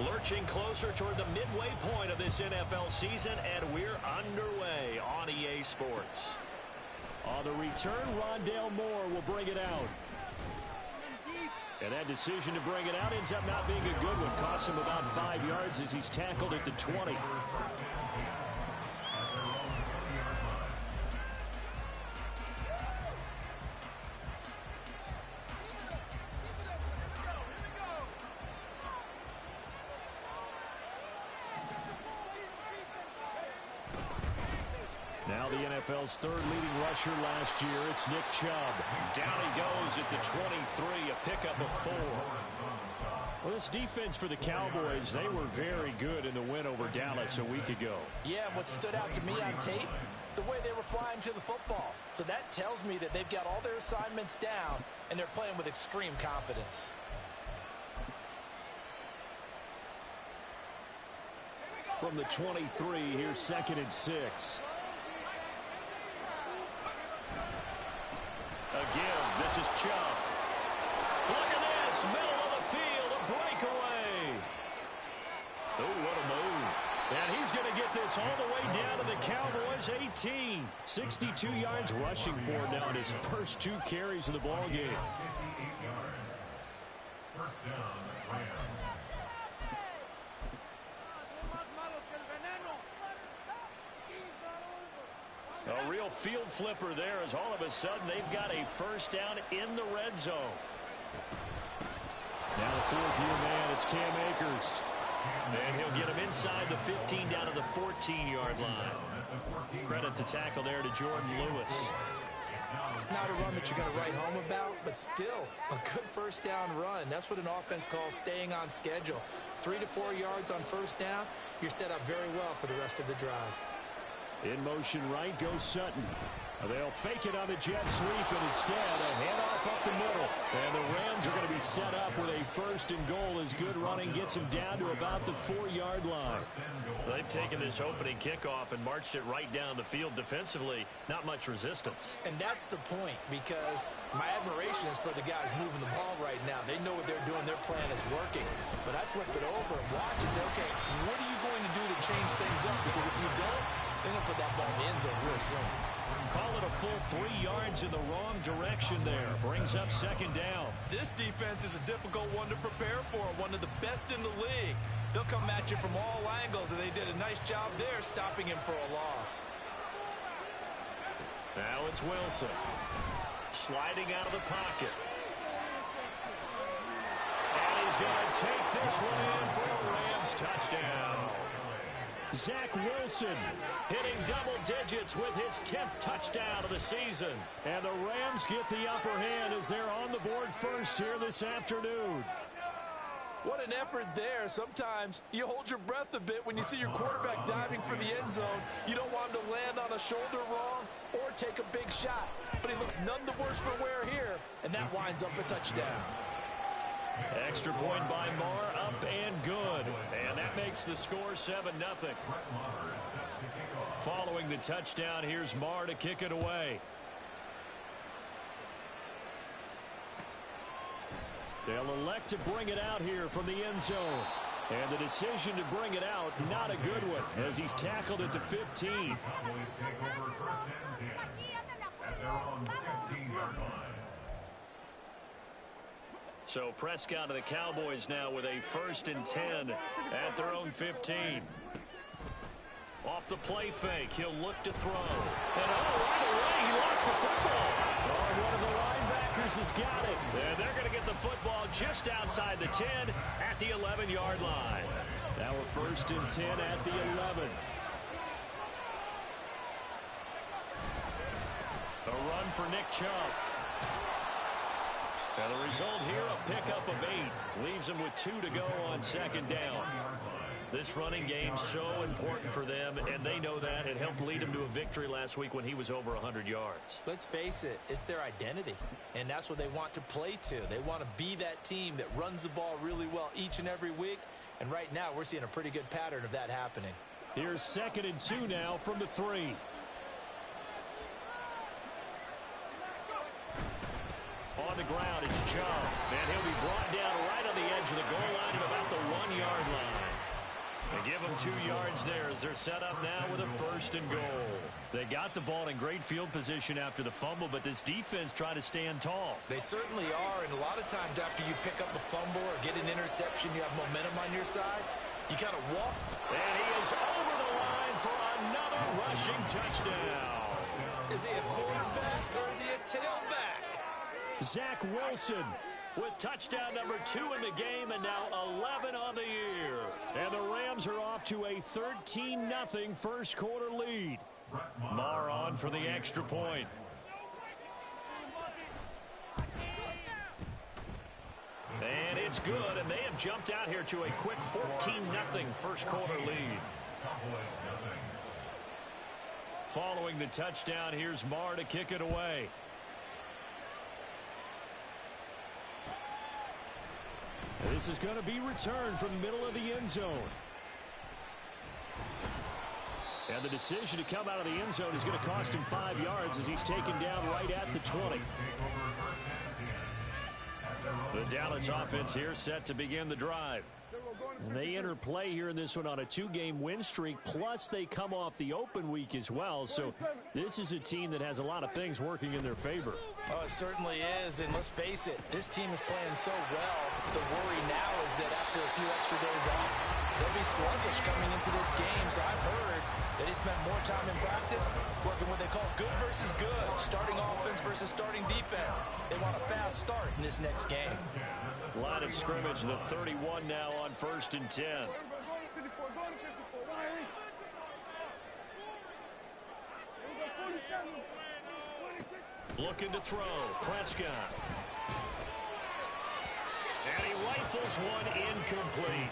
Lurching closer toward the midway point of this NFL season, and we're underway on EA Sports. On the return, Rondale Moore will bring it out. And that decision to bring it out ends up not being a good one. Costs him about 5 yards as he's tackled at the 20. Now the NFL's third leading rusher last year, it's Nick Chubb. Down he goes at the 23, a pickup of 4. Well, this defense for the Cowboys, they were very good in the win over Dallas a week ago. Yeah, and what stood out to me on tape, the way they were flying to the football. So that tells me that they've got all their assignments down, and they're playing with extreme confidence. From the 23, here's 2nd and 6. A give. This is Chubb. Look at this. Middle of the field. A breakaway. Oh, what a move. And he's going to get this all the way down to the Cowboys' 18. 62 yards rushing for him now in his first 2 carries of the ball game. First down, Rams. A real field flipper there as all of a sudden they've got a first down in the red zone. Now the 4th-year man, it's Cam Akers. And he'll get him inside the 15 down to the 14-yard line. Credit the tackle there to Jordan Lewis. Not a run that you're going to write home about, but still a good first down run. That's what an offense calls staying on schedule. 3 to 4 yards on first down, you're set up very well for the rest of the drive. In motion right goes Sutton. They'll fake it on the jet sweep, and instead a handoff up the middle. And the Rams are going to be set up with a 1st and goal as good running gets them down to about the 4-yard line. They've taken this opening kickoff and marched it right down the field defensively. Not much resistance. And that's the point, because my admiration is for the guys moving the ball right now. They know what they're doing. Their plan is working. But I flip it over and watch and say, okay, what are you going to do to change things up? Because if you don't, they're going to put that ball in the end zone real soon. Call it a full 3 yards in the wrong direction there. Brings up 2nd down. This defense is a difficult one to prepare for, one of the best in the league. They'll come at you from all angles, and they did a nice job there stopping him for a loss. Now it's Wilson. Sliding out of the pocket. And he's going to take this one in for a Rams touchdown. Zach Wilson hitting double digits with his 10th touchdown of the season. And the Rams get the upper hand as they're on the board first here this afternoon. What an effort there. Sometimes you hold your breath a bit when you see your quarterback diving for the end zone. You don't want him to land on a shoulder wrong or take a big shot. But he looks none the worse for wear here, and that winds up a touchdown. Extra point by Marr, up and good. And that makes the score 7-0. Following the touchdown, here's Marr to kick it away. They'll elect to bring it out here from the end zone. And the decision to bring it out, not a good one, as he's tackled at the 15. So Prescott of the Cowboys now with a 1st and 10 at their own 15. Off the play fake, he'll look to throw. And right away, he lost the football. Oh, one of the linebackers has got it. And they're going to get the football just outside the 10 at the 11-yard line. Now a 1st and 10 at the 11. A run for Nick Chubb. And the result here, a pickup of 8. Leaves them with 2 to go on 2nd down. This running game so important for them, and they know that. It helped lead them to a victory last week when he was over 100 yards. Let's face it, it's their identity, and that's what they want to play to. They want to be that team that runs the ball really well each and every week, and right now we're seeing a pretty good pattern of that happening. Here's 2nd and 2 now from the 3. On the the ground. It's Chubb. And he'll be brought down right on the edge of the goal line at about the 1-yard line. They give them 2 yards there as they're set up now with a 1st and goal. They got the ball in great field position after the fumble, but this defense tried to stand tall. They certainly are, and a lot of times after you pick up a fumble or get an interception, you have momentum on your side. You kind of walk. And he is over the line for another rushing touchdown. Is he a quarterback or is he a tailback? Zach Wilson with touchdown number 2 in the game and now 11 on the year. And the Rams are off to a 13-0 first quarter lead. Marr on for the extra point. And it's good, and they have jumped out here to a quick 14-0 first quarter lead. Following the touchdown, here's Marr to kick it away. This is going to be returned from the middle of the end zone. And the decision to come out of the end zone is going to cost him 5 yards as he's taken down right at the 20. The Dallas offense here set to begin the drive. And they enter play here in this one on a 2-game win streak, plus they come off the open week as well. So this is a team that has a lot of things working in their favor. Oh, it certainly is, and let's face it, this team is playing so well. The worry now is that after a few extra days off, they'll be sluggish coming into this game. So I've heard that he spent more time in practice working what they call good versus good, starting offense versus starting defense. They want a fast start in this next game. Line of scrimmage, the 31 now on 1st and 10. Looking to throw. Prescott. And he rifles one incomplete.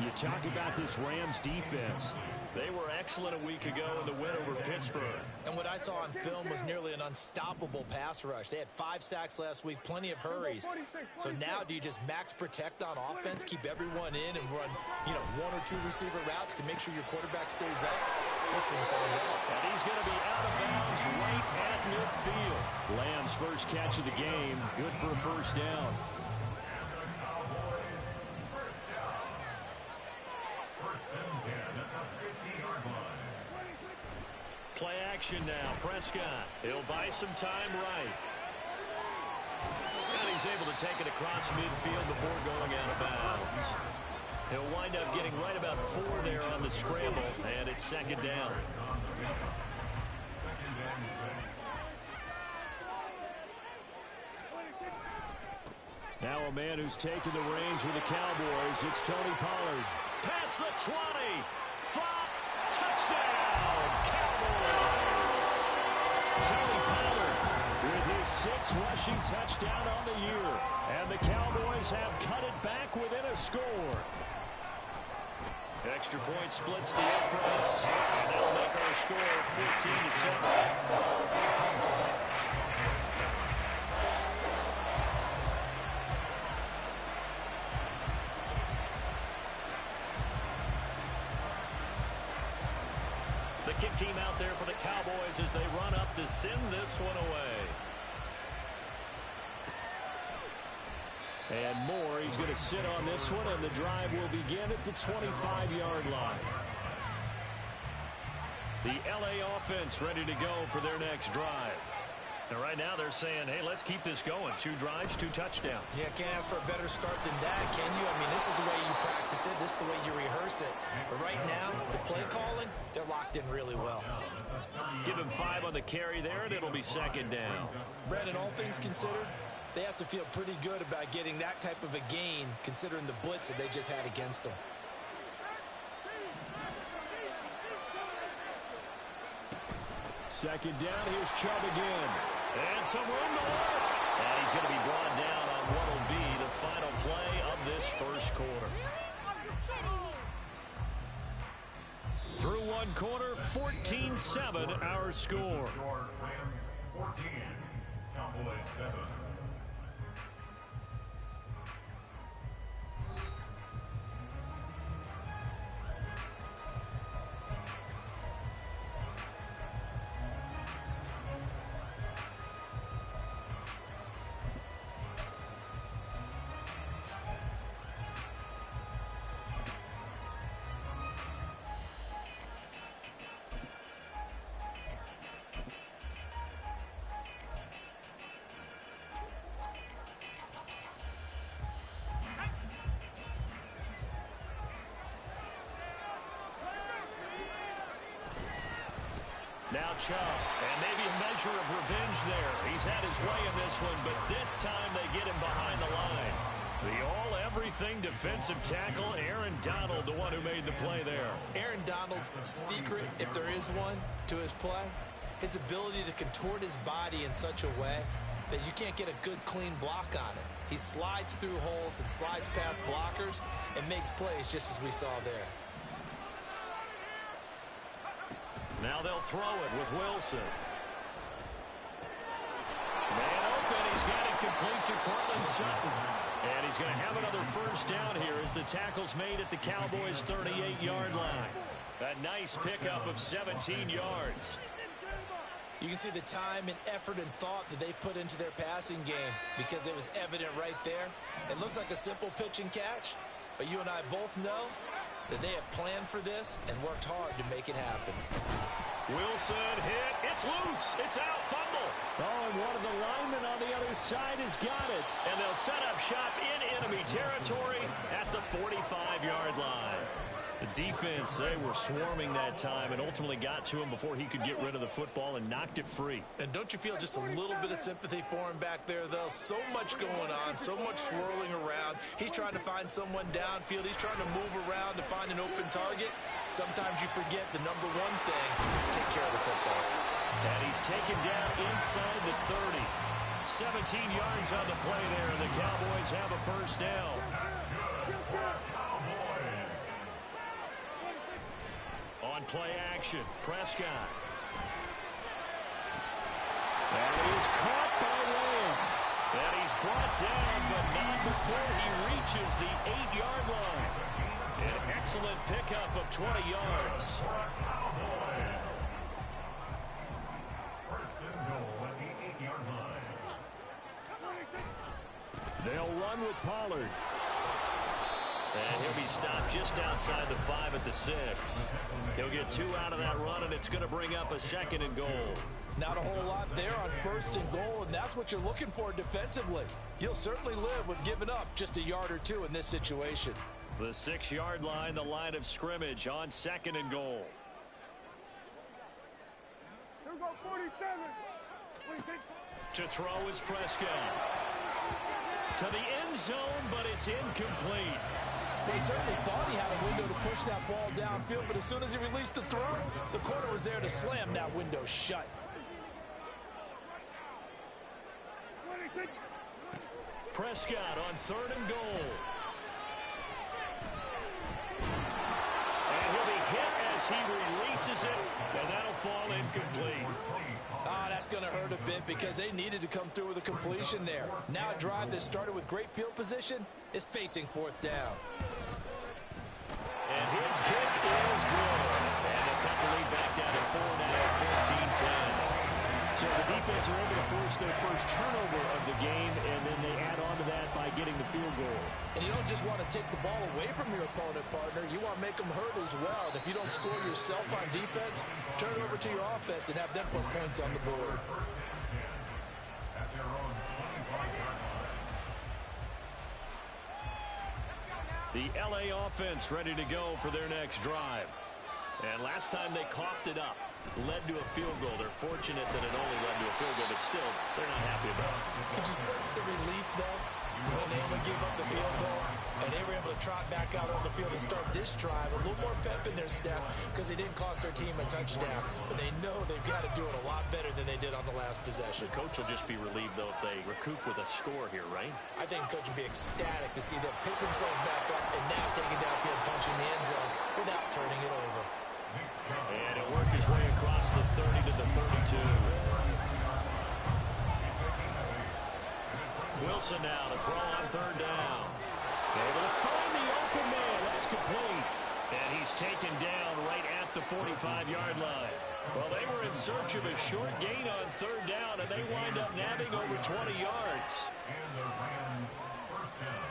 You talk about this Rams defense. They were excellent a week ago in the win over Pittsburgh. And what I saw on film was nearly an unstoppable pass rush. They had 5 sacks last week, plenty of hurries. So now do you just max protect on offense, keep everyone in, and run, 1 or 2 receiver routes to make sure your quarterback stays up? We'll see him find out. And he's going to be out of bounds right at midfield. Lamb's first catch of the game, good for a 1st down. Play action now. Prescott. He'll buy some time right. And he's able to take it across midfield before going out of bounds. He'll wind up getting right about 4 there on the scramble, and it's 2nd down. Now a man who's taken the reins with the Cowboys. It's Tony Pollard. Past the 20. Flop. Touchdown. Cowboys. Tony Pollard with his 6th rushing touchdown on the year. And the Cowboys have cut it back within a score. Extra point splits the uprights. And that'll make our score 14-7. The kick team out there for the Cowboys as they run up to send this one away. And Moore, he's going to sit on this one, and the drive will begin at the 25-yard line. The L.A. offense ready to go for their next drive. And right now they're saying, hey, let's keep this going. 2 drives, 2 touchdowns. Yeah, can't ask for a better start than that, can you? I mean, this is the way you practice it. This is the way you rehearse it. But right now, the play calling, they're locked in really well. Give him 5 on the carry there, and it'll be 2nd down. Brandon, all things considered, they have to feel pretty good about getting that type of a gain, considering the blitz that they just had against them. Second down, here's Chubb again. And some room to work. And he's going to be brought down on what will be the final play of this first quarter. Through one quarter, 14-7 our score. Rams 14, Cowboys 7. Now Chubb, and maybe a measure of revenge there. He's had his way in this one, but this time they get him behind the line. The all-everything defensive tackle, Aaron Donald, the one who made the play there. Aaron Donald's secret, if there is one, to his play, his ability to contort his body in such a way that you can't get a good, clean block on it. He slides through holes and slides past blockers and makes plays just as we saw there. Now they'll throw it with Wilson. Man open. He's got it complete to Cortland Sutton. And he's going to have another first down here as the tackle's made at the Cowboys' 38-yard line. A nice pickup of 17 yards. You can see the time and effort and thought that they put into their passing game because it was evident right there. It looks like a simple pitch and catch, but you and I both know that they have planned for this and worked hard to make it happen. Wilson hit. It's loose. It's out. Fumble. Oh, and one of the linemen on the other side has got it. And they'll set up shop in enemy territory at the 45-yard line. The defense, they were swarming that time and ultimately got to him before he could get rid of the football and knocked it free. And don't you feel just a little bit of sympathy for him back there, though? So much going on, so much swirling around. He's trying to find someone downfield. He's trying to move around to find an open target. Sometimes you forget the number one thing, take care of the football. And he's taken down inside the 30. 17 yards on the play there, and the Cowboys have a first down. On play action, Prescott. And he's caught by Lamb. And he's brought down, but not before he reaches the 8-yard line. An excellent pickup of 20 yards. First and goal at the 8-yard line. They'll run with Pollard. And he'll be stopped just outside the 5 at the 6. He'll get 2 out of that run, and it's going to bring up a second and goal. Not a whole lot there on first and goal, and that's what you're looking for defensively. You'll certainly live with giving up just a yard or two in this situation. The 6-yard line, the line of scrimmage on second and goal. Here we go, 47. To throw is Prescott. To the end zone, but it's incomplete. They certainly thought he had a window to push that ball downfield, but as soon as he released the throw, the corner was there to slam that window shut. Prescott on third and goal. And he'll be hit as he releases it, and that'll fall incomplete. That's going to hurt a bit because they needed to come through with a completion there. Now a drive that started with great field position is facing fourth down. And his kick is good. And they'll cut the lead back down to 4 now, 14-10. So the defense are able to force their first turnover of the game, and then they add on to that by getting the field goal. And you don't just want to take the ball away from your opponent, partner. You want to make them hurt as well. And if you don't score yourself on defense, turn it over to your offense and have them put points on the board. At their own 25-yard line. The L.A. offense ready to go for their next drive. And last time they coughed it up, led to a field goal. They're fortunate that it only led to a field goal, but still, they're not happy about it. Could you sense the relief, though, when they only gave up the field goal and they were able to trot back out on the field and start this drive a little more pep in their step because they didn't cost their team a touchdown, but they know they've got to do it a lot better than they did on the last possession. The coach will just be relieved, though, if they recoup with a score here, right? I think coach would be ecstatic to see them pick themselves back up and now take it downfield, punching the end zone without turning it over. And it'll work his way across the 30 to the 32. Wilson now to throw on third down. Able to find the open man. That's complete. And he's taken down right at the 45-yard line. Well, they were in search of a short gain on third down, and they wind up nabbing over 20 yards. And the Rams first down.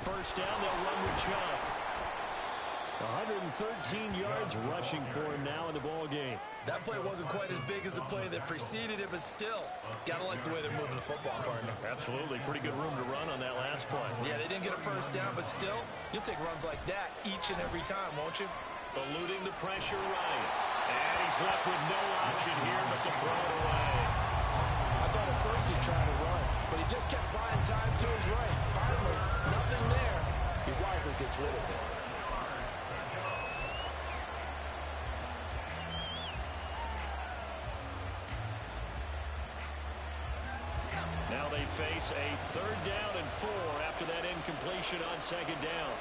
first down. They'll run with Chubb. 113 yards rushing for him now in the ball game. That play wasn't quite as big as the play that preceded it, but still, got to like the way they're moving the football, partner. Absolutely. Pretty good room to run on that last play. Yeah, they didn't get a first down, but still, you'll take runs like that each and every time, won't you? Eluding the pressure right. And he's left with no option here but to throw it away. I thought at first he tried to run, but he just kept buying time to his right. Finally, nothing there. He wisely gets rid of it. Now they face a 3rd down and 4 after that incompletion on 2nd down.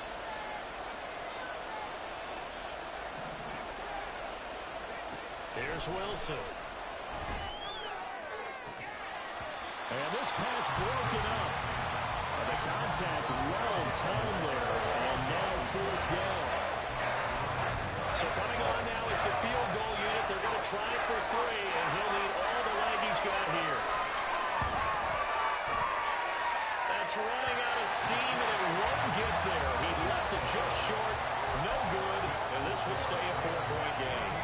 Here's Wilson. And this pass broken up. And the contact well timed there. And now 4th down. So coming on now is the field goal unit. They're going to try for 3, and he'll need all the leg he's got here. That's running out of steam, and it won't get there. He left it just short. No good. And this will stay a 4-point game.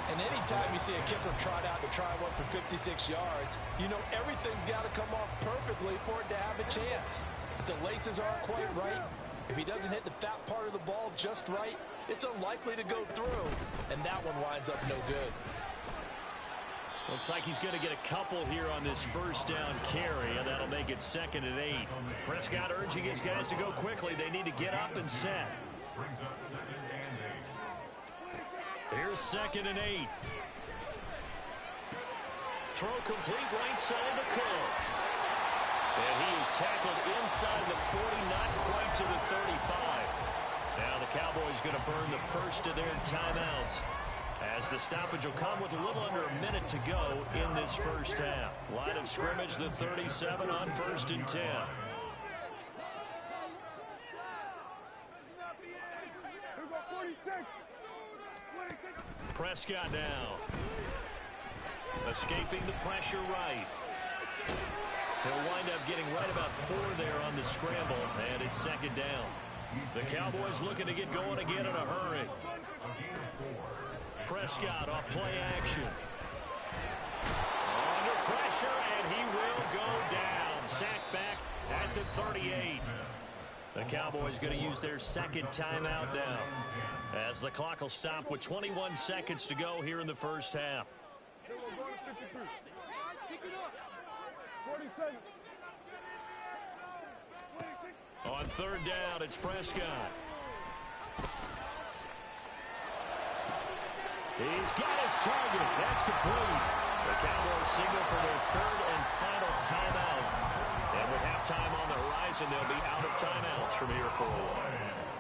And anytime you see a kicker trot out to try one for 56 yards, you know everything's got to come off perfectly for it to have a chance. If the laces aren't quite right, if he doesn't hit the fat part of the ball just right, it's unlikely to go through, and that one winds up no good. Looks like he's going to get a couple here on this first down carry, and that'll make it 2nd and 8. Prescott urging his guys to go quickly. They need to get up and set. Brings up 2nd and 8. Here's 2nd and 8. Throw complete right side to Cooks. And he is tackled inside the 40, not quite to the 35. Now the Cowboys going to burn the first of their timeouts, as the stoppage will come with a little under a minute to go in this first half. Line of scrimmage, the 37 on 1st and 10. Prescott now. Escaping the pressure right. He'll wind up getting right about 4 there on the scramble, and it's 2nd down. The Cowboys looking to get going again in a hurry. Prescott off play action. Under pressure, and he will go down. Sacked back at the 38. The Cowboys going to use their 2nd timeout now, as the clock will stop with 21 seconds to go here in the first half. On 3rd down, it's Prescott. He's got his target. That's complete. The Cowboys signal for their 3rd and final timeout. And with halftime on the horizon, they'll be out of timeouts from here forward.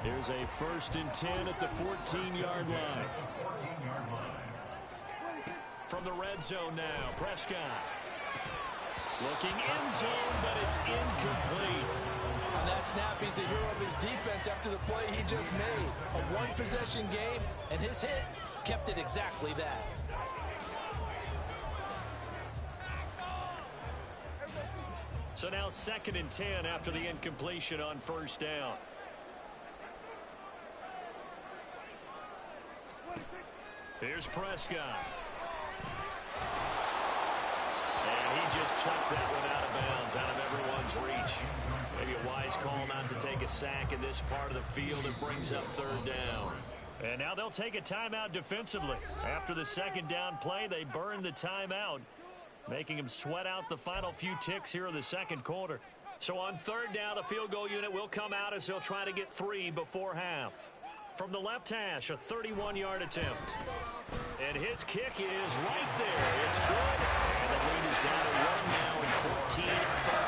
Here's a 1st and 10 at the 14-yard line. From the red zone now, Prescott. Looking end zone, but it's incomplete. On that snap, he's the hero of his defense after the play he just made. A one-possession game, and his hit kept it exactly that. So now 2nd and 10 after the incompletion on 1st down. Here's Prescott. And he just chucked that one out of bounds, out of everyone's reach. Maybe a wise call not to take a sack in this part of the field. It brings up 3rd down. And now they'll take a timeout defensively. After the 2nd down play, they burn the timeout, making them sweat out the final few ticks here in the 2nd quarter. So on 3rd down, the field goal unit will come out as they'll try to get 3 before half. From the left hash, a 31-yard attempt. And his kick is right there. It's good. And the lead is down to 1 now in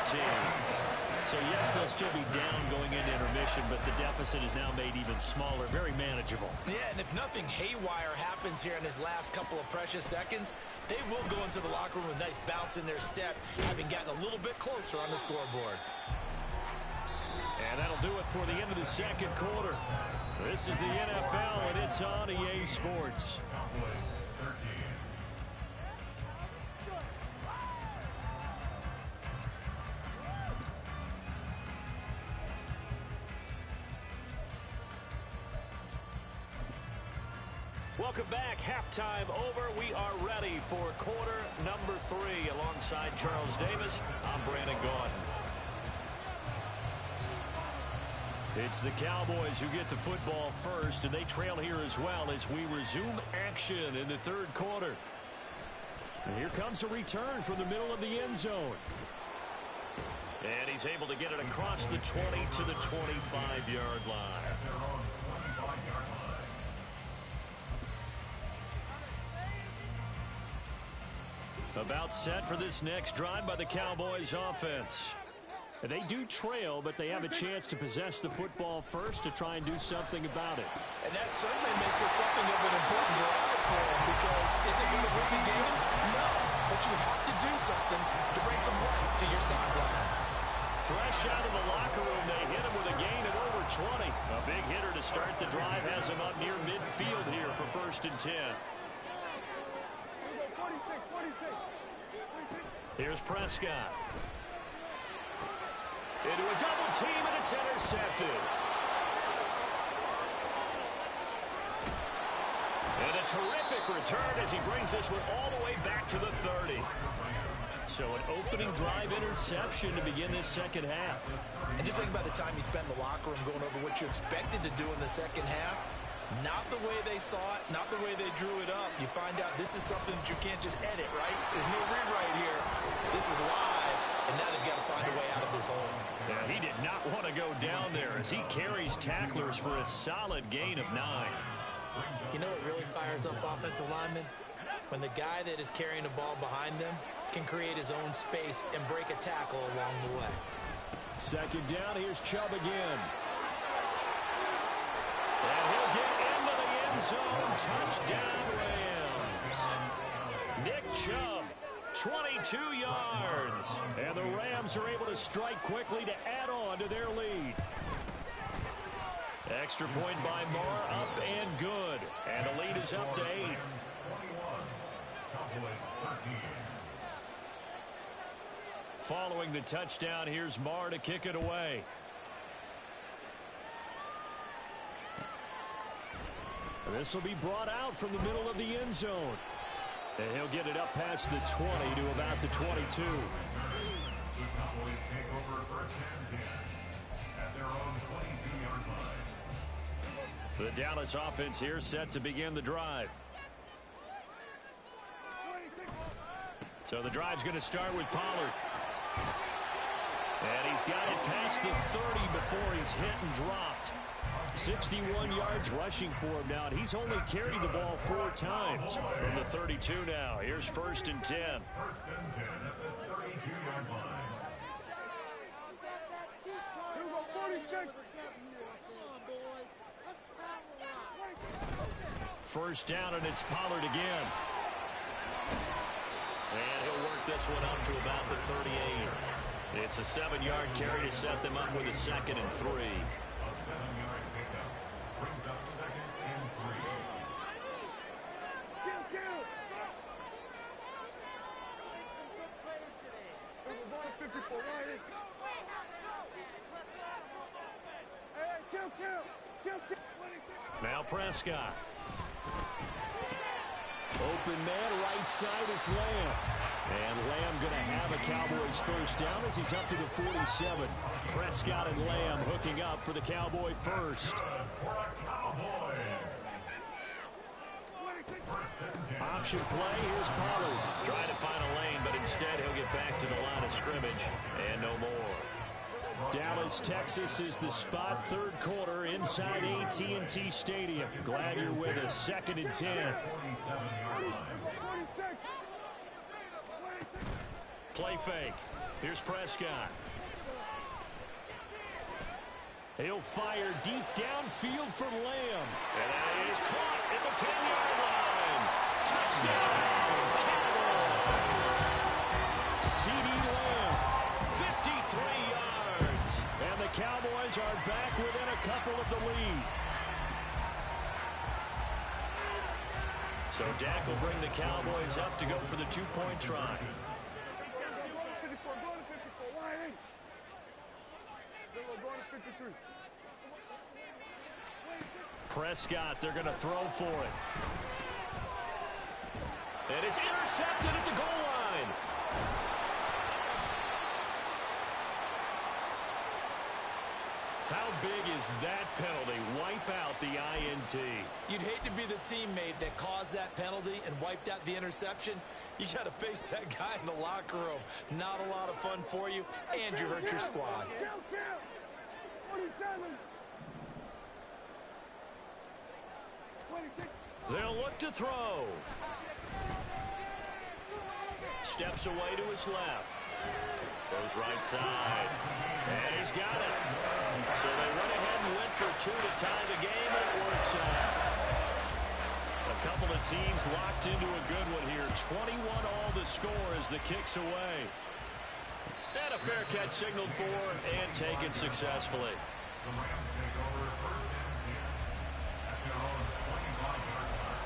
14-13. So, yes, they'll still be down going into intermission, but the deficit is now made even smaller, very manageable. Yeah, and if nothing haywire happens here in his last couple of precious seconds, they will go into the locker room with a nice bounce in their step, having gotten a little bit closer on the scoreboard. And that'll do it for the end of the 2nd quarter. This is the NFL, and it's on EA Sports. Welcome back. Halftime over. We are ready for quarter number 3. Alongside Charles Davis, I'm Brandon Gaudin. It's the Cowboys who get the football first, and they trail here as well as we resume action in the third quarter. And here comes a return from the middle of the end zone. And he's able to get it across the 20 to the 25-yard line. About set for this next drive by the Cowboys offense. They do trail, but they have a chance to possess the football first to try and do something about it. And that certainly makes it something of an important drive for them, because is it going to win the game? No, but you have to do something to bring some life to your sideline. Fresh out of the locker room, they hit him with a gain of over 20. A big hitter to start the drive has him up near midfield here for 1st and 10. Here's Prescott. Into a double team, and it's intercepted. And a terrific return as he brings this one all the way back to the 30. So an opening drive interception to begin this second half. And just think about the time you spent in the locker room going over what you expected to do in the second half. Not the way they saw it, not the way they drew it up. You find out this is something that you can't just edit, right? There's no rewrite here. This is live, and now they've got to find a way out of this hole. Yeah, he did not want to go down there as he carries tacklers for a solid gain of 9. You know what really fires up offensive linemen? When the guy that is carrying the ball behind them can create his own space and break a tackle along the way. Second down, here's Chubb again. And he'll get into the end zone. Touchdown, Rams. Nick Chubb, 22 yards. And the Rams are able to strike quickly to add on to their lead. Extra point by Marr, up and good. And the lead is up to 8. Following the touchdown, here's Marr to kick it away. This will be brought out from the middle of the end zone. And he'll get it up past the 20 to about the 22. The Cowboys take over 1st and 10 at their own 22-yard line. The Dallas offense here set to begin the drive. So the drive's going to start with Pollard. And he's got it past the 30 before he's hit and dropped. 61 yards rushing for him now, and he's only carried the ball 4 times. From the 32 now, here's 1st and 10. 1st and 10 at the 32-yard line. First down, and it's Pollard again. And he'll work this one up to about the 38. It's a 7-yard carry to set them up with a 2nd and 3. A 7-yard pickup brings up 2nd and 3. Now Prescott. Open man, right side, it's Lamb. And Lamb going to have a Cowboys first down as he's up to the 47. Prescott and Lamb hooking up for the Cowboy first. Option play, here's Pollard. Trying to find a lane, but instead he'll get back to the line of scrimmage. And no more. Dallas, Texas is the spot. Third quarter inside AT&T Stadium. Glad you're with us. 2nd and 10. Play fake. Here's Prescott. He'll fire deep downfield from Lamb. And that is caught at the 10-yard line. Touchdown, Cowboys. CeeDee Lamb, 53 yards. And the Cowboys are back within a couple of the lead. So Dak will bring the Cowboys up to go for the 2-point try. Prescott, they're going to throw for it. And it's intercepted at the goal line. How big is that penalty? Wipe out the INT. You'd hate to be the teammate that caused that penalty and wiped out the interception. You got to face that guy in the locker room. Not a lot of fun for you, and you hurt your squad. 47. 26. They'll look to throw. Steps away to his left. Goes right side. And he's got it. So they went ahead and went for two to tie the game, and it works out. A couple of teams locked into a good one here. 21 all the score as the kick's away. And a fair catch signaled for and taken successfully. The Rams take over first and 10 at their own 25-yard line.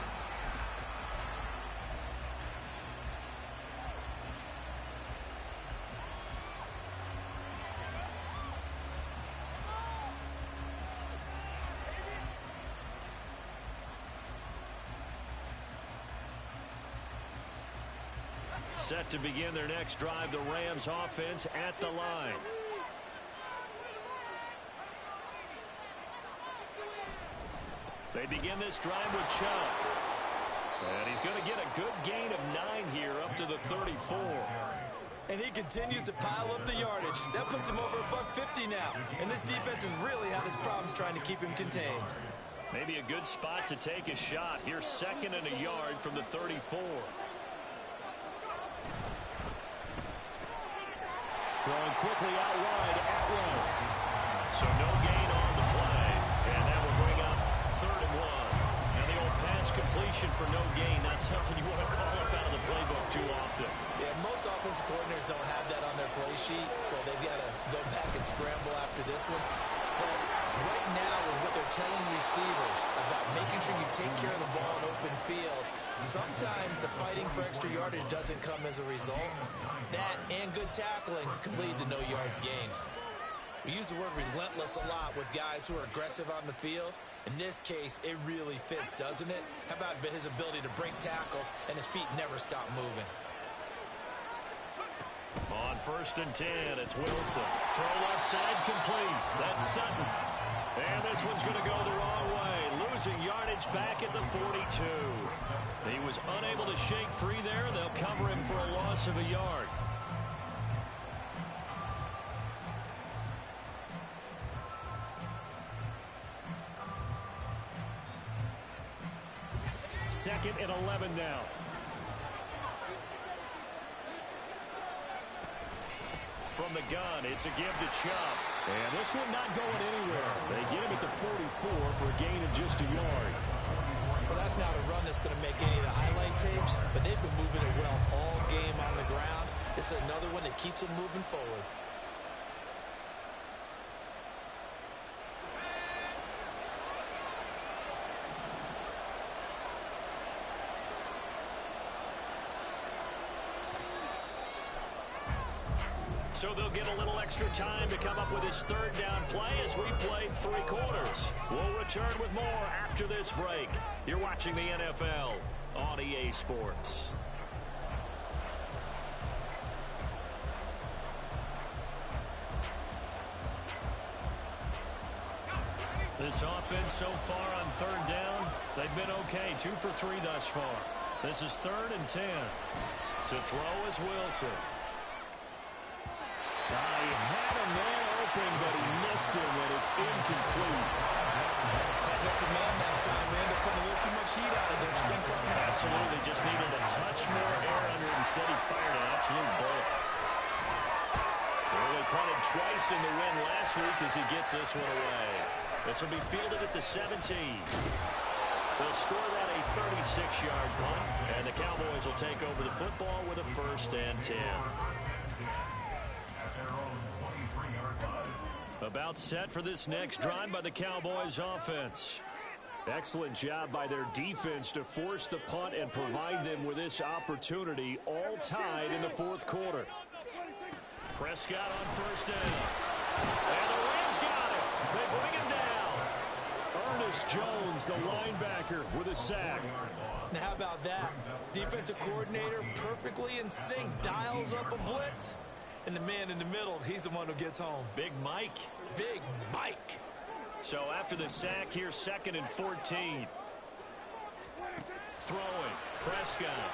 Set to begin their next drive, the Rams offense at the line. They begin this drive with Chubb. And he's going to get a good gain of 9 here up to the 34. And he continues to pile up the yardage. That puts him over $150 now. And this defense has really had its problems trying to keep him contained. Maybe a good spot to take a shot. Here's 2nd and a yard from the 34. Throwing quickly out wide, Atwell. So no gain on the play. And that will bring up 3rd and 1. And the old pass completion for no gain, not something you want to call up out of the playbook too often. Yeah, most offensive coordinators don't have that on their play sheet, so they've got to go back and scramble after this one. But right now, with what they're telling receivers about making sure you take care of the ball in open field, sometimes the fighting for extra yardage doesn't come as a result. That and good tackling can lead to no yards gained. We use the word relentless a lot with guys who are aggressive on the field. In this case, it really fits, doesn't it? How about his ability to break tackles and his feet never stop moving? On 1st and 10, it's Wilson. Throw left side complete. That's Sutton. And this one's going to go the wrong way. Losing yardage back at the 42. He was unable to shake free there. They'll cover him for a loss of a yard. Second and 11 now. From the gun, it's a give to Chubb. And this one not going anywhere. They get him at the 44 for a gain of just a yard. Well, that's not a run that's going to make any of the highlight tapes, but they've been moving it well all game on the ground. This is another one that keeps them moving forward. So they'll get a little extra time to come up with his 3rd down play as we played 3 quarters. We'll return with more after this break. You're watching the NFL on EA Sports. This offense so far on 3rd down, they've been okay. 2 for 3 thus far. This is 3rd and 10. To throw is Wilson. He had a man open, but he missed him, and it's incomplete. Got the man that time. They ended up putting a little too much heat on it. Don't you think, Carmen? Absolutely. Just needed a touch more air under it. Instead, he fired an absolute bullet. They only punted twice in the win last week as he gets this one away. This will be fielded at the 17. They'll score that a 36-yard punt, and the Cowboys will take over the football with a 1st and 10. About set for this next drive by the Cowboys offense. Excellent job by their defense to force the punt and provide them with this opportunity, all tied in the 4th quarter. Prescott on 1st down. And the Rams got it. They bring him down. Ernest Jones, the linebacker, with a sack. Now, how about that? Defensive coordinator perfectly in sync, dials up a blitz. And the man in the middle, he's the one who gets home. Big Mike. Big Mike. So after the sack, here's 2nd and 14. Throwing. Prescott.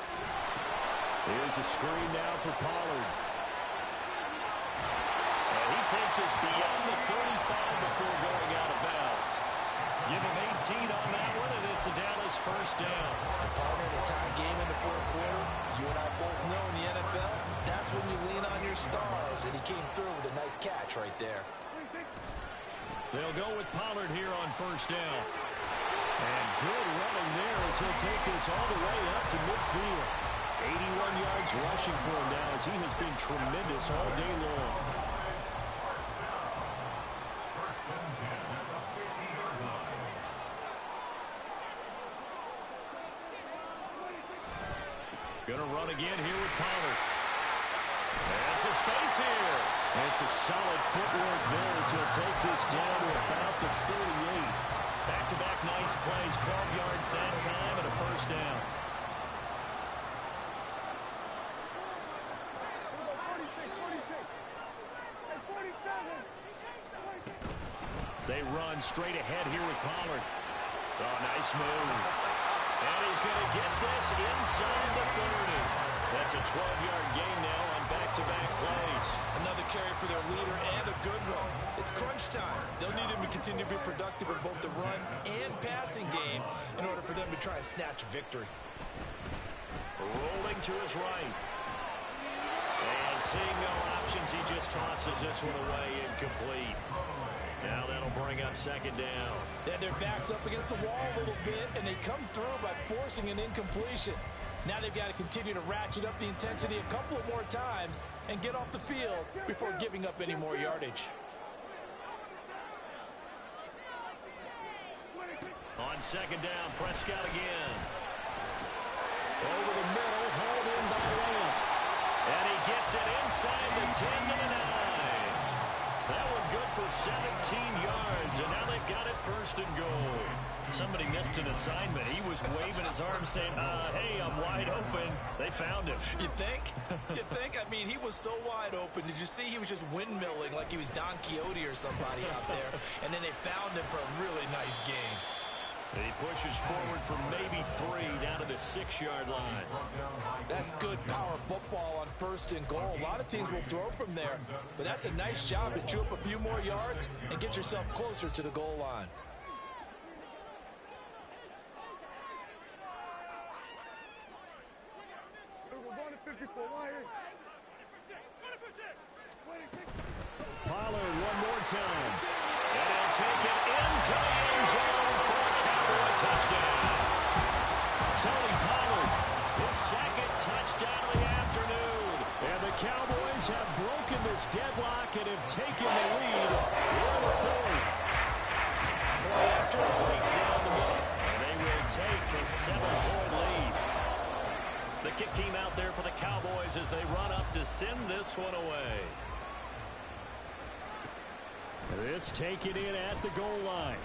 Here's a screen now for Pollard. And he takes us beyond the 35 before going out of bounds. Give him 18 on that one, and it's a Dallas first down. And partner, the tie game in the fourth quarter, you and I both know in the NFL, that's when you lean on your stars, and he came through with a nice catch right there. They'll go with Pollard here on first down. And good running there as he'll take this all the way up to midfield. 81 yards rushing for him now as he has been tremendous all day long. Going to run again here with Pollard. There's some space here. And some solid footwork there as he'll take this down to about the 38. Back-to-back nice plays, 12 yards that time and a first down. They run straight ahead here with Pollard. Oh, nice move. And he's going to get this inside the 30. That's a 12-yard gain now on back-to-back plays. Another carry for their leader and a good one. It's crunch time. They'll need him to continue to be productive in both the run and passing game in order for them to try and snatch victory. Rolling to his right. And seeing no options, he just tosses this one away incomplete. Now that'll bring up 2nd down. They had their backs up against the wall a little bit, and they come through by forcing an incompletion. Now they've got to continue to ratchet up the intensity a couple of more times and get off the field before giving up any more yardage. On 2nd down, Prescott again. Over the middle, hauled in by Lamb. And he gets it inside the 10 to the 9. That one good for 17 yards, and now they've got it 1st and goal. Somebody missed an assignment. He was waving his arms saying, hey, I'm wide open. They found him. You think? You think? I mean, he was so wide open. Did you see he was just windmilling like he was Don Quixote or somebody out there? And then they found him for a really nice game. And he pushes forward for maybe 3 down to the 6-yard line. That's good power football on 1st and goal. A lot of teams will throw from there, but that's a nice job to chew up a few more yards and get yourself closer to the goal line. Pollard one more time. And he'll take it into the end zone for a Cowboy touchdown. Tony Pollard, his 2nd touchdown of the afternoon. And the Cowboys have broken this deadlock and have taken the lead in the 4th. Play after right down the middle. And they will take a 7-point lead. The kick team out there for the Cowboys as they run up to send this one away. This taken in at the goal line.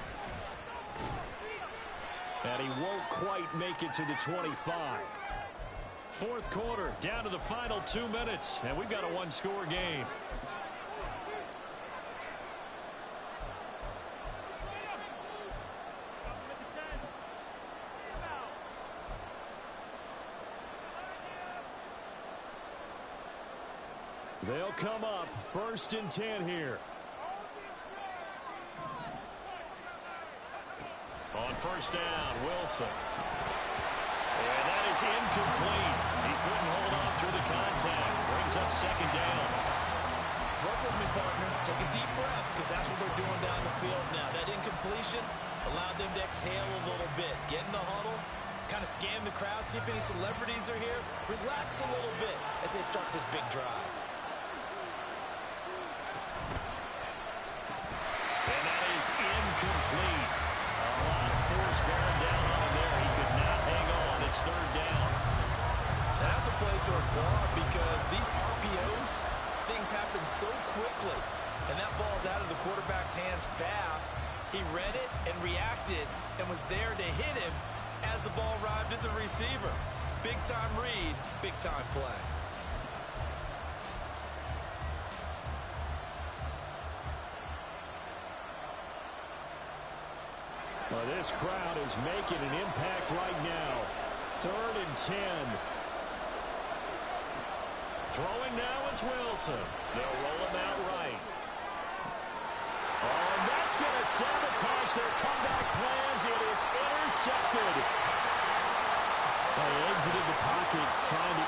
And he won't quite make it to the 25. 4th quarter, down to the final 2 minutes, and we've got a 1-score game. They'll come up 1st and 10 here. On 1st down, Wilson. And that is incomplete. He couldn't hold on through the contact. Brings up 2nd down. Work with me, partner. Take a deep breath, because that's what they're doing down the field now. That incompletion allowed them to exhale a little bit. Get in the huddle, kind of scan the crowd, see if any celebrities are here. Relax a little bit as they start this big drive. And that is incomplete. A lot of force bearing down on him there. He could not hang on. It's 3rd down. That's a play to applaud because these RPOs, things happen so quickly. And that ball's out of the quarterback's hands fast. He read it and reacted and was there to hit him as the ball arrived at the receiver. Big-time read, big-time play. Well, this crowd is making an impact right now. 3rd and 10. Throwing now is Wilson. They'll roll him out right. Oh, and that's going to sabotage their comeback plans. It is intercepted. They exited the pocket trying to